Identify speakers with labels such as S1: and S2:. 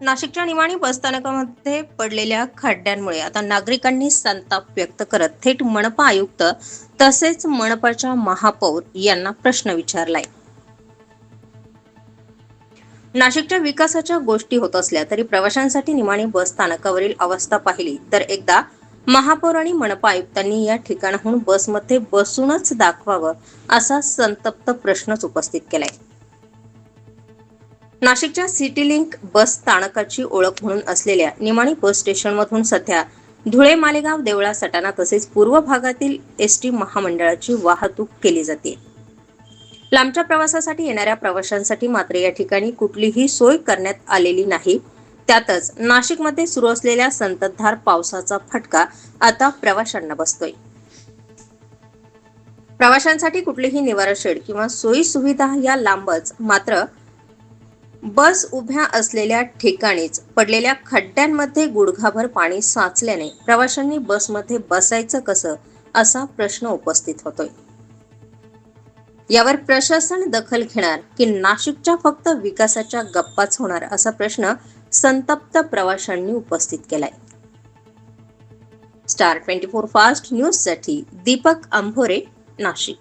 S1: नाशिकच्या निमाणी बसस्थानकामध्ये पडलेल्या खड्ड्यांमुळे आता नागरिकांनी संताप व्यक्त करत थेट मनपा आयुक्त तसेच मनपाच्या महापौर यांना प्रश्न विचारलाय। नाशिकच्या विकासाच्या गोष्टी होत असल्या तरी प्रवाशांसाठी निमाणी बसस्थानकावरील अवस्था पाहिली तर एकदा महापौर आणि मनपा आयुक्तांनी या ठिकाणाहून बसमध्ये बसूनच दाखवावं असा संतप्त प्रश्नच उपस्थित केलाय। नाशिकच्या सिटी लिंक बस स्थानकाची ओळख म्हणून असलेल्या निमाणी बस स्टेशनमधून सध्या धुळे मालेगाव देवळा सटाणा तसेच पूर्व भागातील एसटी महामंडळाची वाहतूक केली जाते। लांबच्या प्रवासासाठी येणाऱ्या प्रवाशांसाठी मात्र या ठिकाणी कुठलीही सोय करण्यात आलेली नाही। त्यातच नाशिकमध्ये सुरू असलेल्या संततधार पावसाचा फटका आता प्रवाशांना बसतोय। प्रवाशांसाठी कुठलीही निवारा शेड किंवा सोयी सुविधा या लांबच, मात्र बस उभ्या असलेल्या ठिकाणीच पडलेल्या खड्ड्यांमध्ये गुडघाभर पाणी साचल्याने प्रवाशांनी बसमध्ये बसायचं कसं असा प्रश्न उपस्थित होतोय। यावर प्रशासन दखल घेणार की नाशिकच्या फक्त विकासाच्या गप्पाच होणार असा प्रश्न संतप्त प्रवाशांनी उपस्थित केलाय। स्टार 24 फास्ट न्यूज साठी दीपक अंभोरे, नाशिक।